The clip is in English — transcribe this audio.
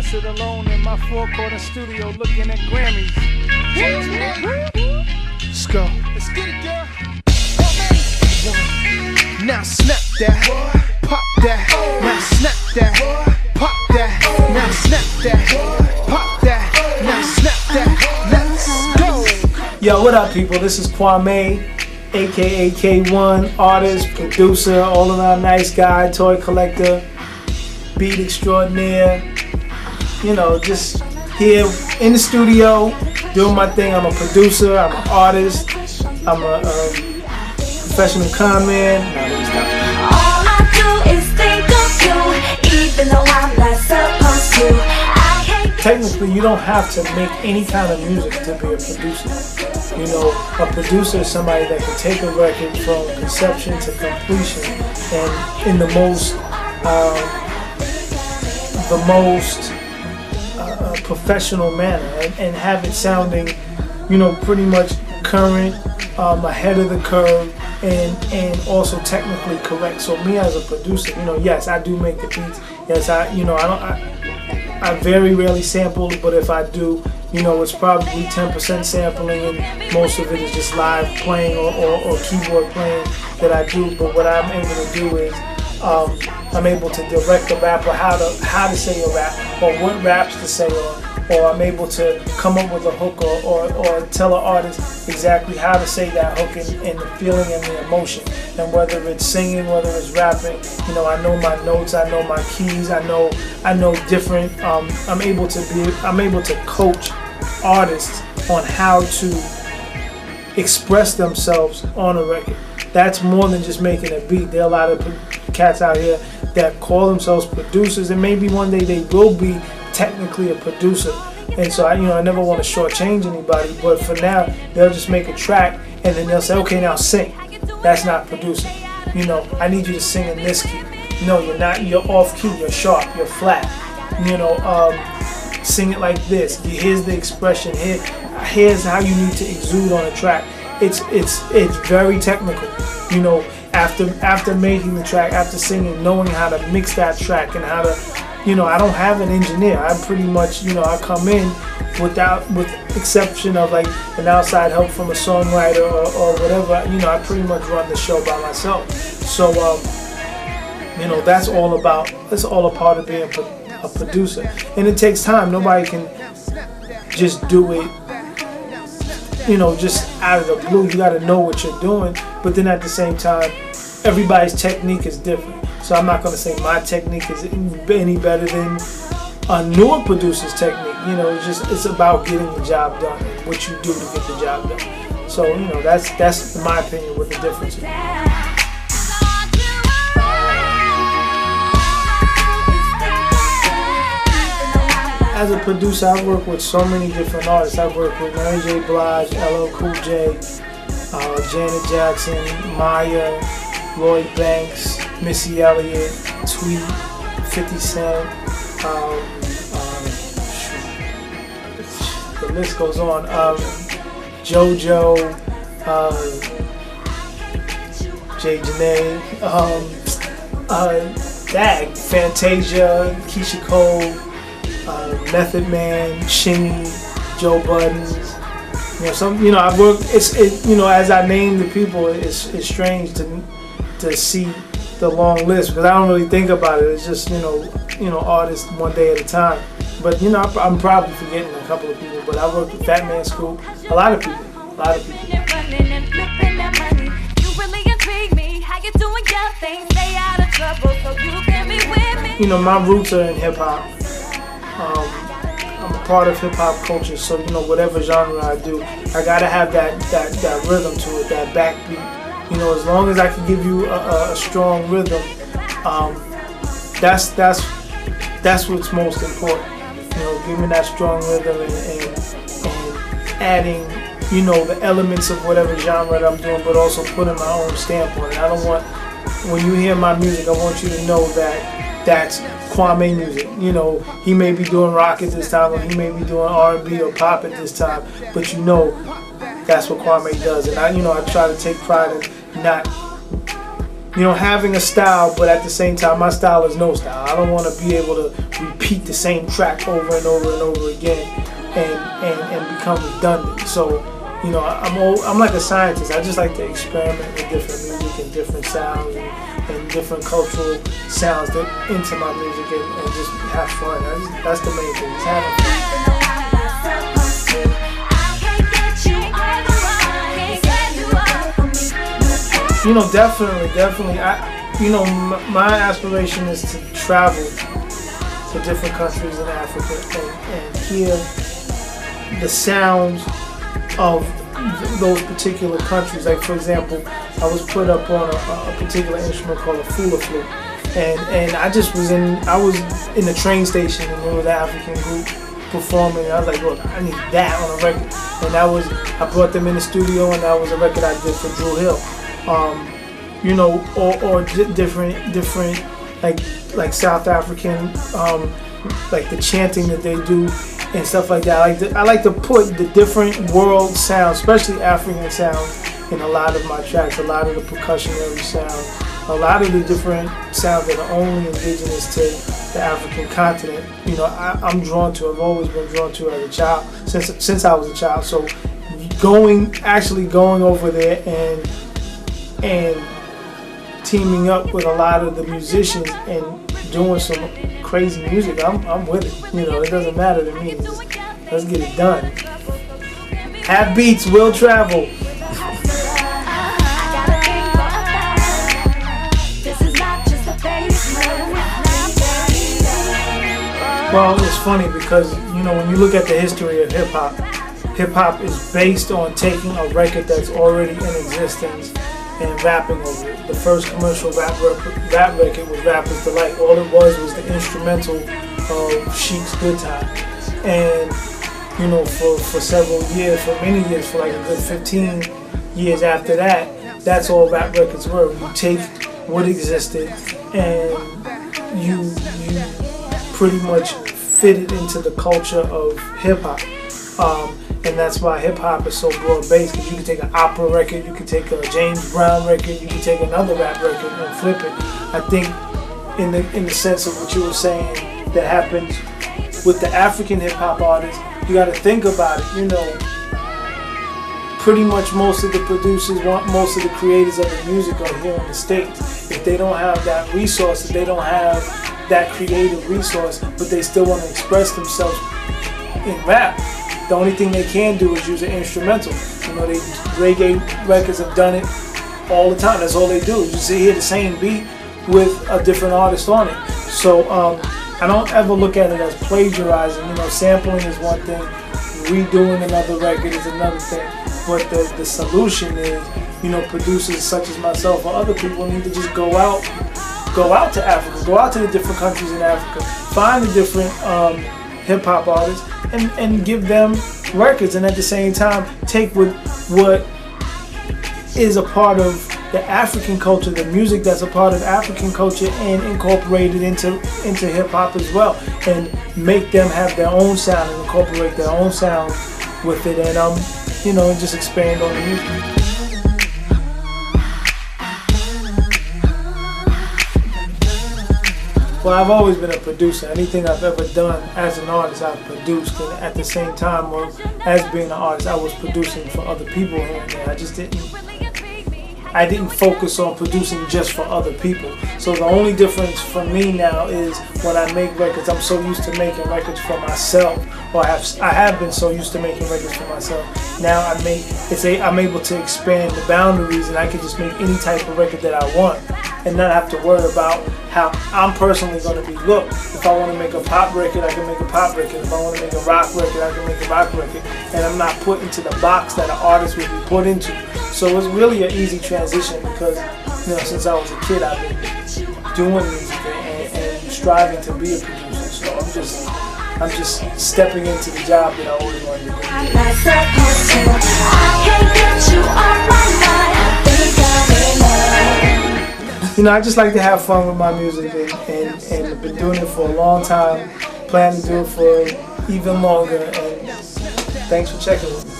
sit alone in my four-corner studio looking at Grammys. Let's go. Let's get it, girl. Now snap that, pop that. Now snap that, pop that. Now snap that, pop that. Now snap that. Let's go. Yo, what up, people? This is Kwamé, aka K-1, artist, producer, all-around nice guy, toy collector, beat extraordinaire. You know, just here in the studio doing my thing. I'm a producer, I'm an artist, I'm a professional con man. All I do is think of you, even though I'm not supposed to. Technically, you don't have to make any kind of music to be a producer. You know, a producer is somebody that can take a record from conception to completion and in the most professional manner and have it sounding, you know, pretty much current, ahead of the curve, and also technically correct. So me as a producer, you know, yes, I do make the beats. Yes, I very rarely sample, but if I do, you know, it's probably 10% sampling and most of it is just live playing or keyboard playing that I do. But what I'm able to do is I'm able to direct the rapper how to say a rap or what raps to say, or I'm able to come up with a hook or tell an artist exactly how to say that hook and the feeling and the emotion. And whether it's singing, whether it's rapping, you know, I know my notes, I know my keys, I know different. I'm able to coach artists on how to express themselves on a record. That's more than just making a beat. There are a lot of cats out here that call themselves producers, and maybe one day they will be technically a producer. And so I never want to shortchange anybody, but for now they'll just make a track and then they'll say, okay, now sing. That's not producing. You know, I need you to sing in this key. No, you're not. You're off key. You're sharp. You're flat. You know, sing it like this. Here's the expression. Here's how you need to exude on a track. It's very technical. You know, after making the track, after singing, knowing how to mix that track and how to, you know, I don't have an engineer. I pretty much, you know, I come in with exception of like an outside help from a songwriter or whatever. You know, I pretty much run the show by myself. So, you know, that's all a part of being a producer, and it takes time. Nobody can just do it, you know, just out of the blue. You got to know what you're doing, but then at the same time, everybody's technique is different. So I'm not going to say my technique is any better than a newer producer's technique. You know, it's about getting the job done and what you do to get the job done. So, you know, that's in my opinion what the difference is. As a producer, I've worked with so many different artists. I've worked with Mary J. Blige, LL Cool J, Janet Jackson, Maya, Lloyd Banks, Missy Elliott, Tweet, 50 Cent, the list goes on. JoJo, Jay Janae, Fantasia, Keisha Cole, Method Man, Shingy, Joe Budden. You know, I've worked. You know, as I name the people, it's strange to see the long list because I don't really think about it. It's just you know artists one day at a time. But you know, I'm probably forgetting a couple of people. But I worked with Fat Man Scoop, a lot of people. You know, my roots are in hip hop. I'm a part of hip hop culture, so you know whatever genre I do, I gotta have that rhythm to it, that backbeat. You know, as long as I can give you a strong rhythm, that's what's most important. You know, giving that strong rhythm and adding, you know, the elements of whatever genre that I'm doing, but also putting my own stamp on it. I don't want, when you hear my music, I want you to know that that's Kwamé music. You know, he may be doing rock at this time, or he may be doing R&B or pop at this time, but you know that's what Kwamé does. And I try to take pride in not having a style, but at the same time, my style is no style. I don't want to be able to repeat the same track over and over and over again and become redundant. So, I'm like a scientist. I just like to experiment with different music and different sounds and different cultural sounds that into my music and just have fun. That's the main thing. It's having fun. Definitely. My aspiration is to travel to different countries in Africa and hear the sounds of those particular countries. Like, for example, I was put up on a particular instrument called a fula flute, and I was in the train station and there was an African group performing. And I was like, look, I need that on a record, and I brought them in the studio, and that was a record I did for Drew Hill. Or different like South African, like the chanting that they do and stuff like that. I like to put the different world sounds, especially African sounds, in a lot of my tracks. A lot of the percussionary sounds, a lot of the different sounds that are only indigenous to the African continent. I'm drawn to. I've always been drawn to as a child, since I was a child. So going over there and teaming up with a lot of the musicians and doing some crazy music, I'm with it. It doesn't matter to me. Let's get it done. Have beats, will travel. Well, it's funny because, when you look at the history of hip-hop is based on taking a record that's already in existence and rapping over it. The first commercial rap record was Rapper's Delight. All it was the instrumental of Chic's Good Time. And, for several years, for many years, for like a good 15 years after that, that's all rap records were. You take what existed and you pretty much fit it into the culture of hip-hop. And that's why hip-hop is so broad-based, because you can take an opera record, you can take a James Brown record, you can take another rap record and flip it. I think in the sense of what you were saying that happens with the African hip-hop artists, you got to think about it. Pretty much most of the producers, most of the creators of the music are here in the States. If they don't have that resource, if they don't have that creative resource, but they still want to express themselves in rap, the only thing they can do is use an instrumental. Reggae records have done it all the time. That's all they do. You just hear the same beat with a different artist on it. So I don't ever look at it as plagiarizing. Sampling is one thing, redoing another record is another thing. But the solution is, producers such as myself or other people need to just go out to Africa, go out to the different countries in Africa, find the different hip-hop artists, and give them records, and at the same time take what is a part of the African culture, the music that's a part of African culture, and incorporate it into hip-hop as well, and make them have their own sound and incorporate their own sound with it, and just expand on the music. Well, I've always been a producer. Anything I've ever done as an artist, I've produced. And at the same time, as being an artist, I was producing for other people here and there. I didn't focus on producing just for other people. So the only difference for me now is when I make records, I'm so used to making records for myself, or I have been so used to making records for myself. Now I'm able to expand the boundaries, and I can just make any type of record that I want and not have to worry about how I'm personally going to be looked. If I want to make a pop record, I can make a pop record. If I want to make a rock record, I can make a rock record. And I'm not put into the box that an artist would be put into. So it's really an easy transition because, since I was a kid, I've been doing music and striving to be a producer. So I'm just stepping into the job that I always wanted to do. I just like to have fun with my music, and I've been doing it for a long time, plan to do it for even longer, and thanks for checking with me.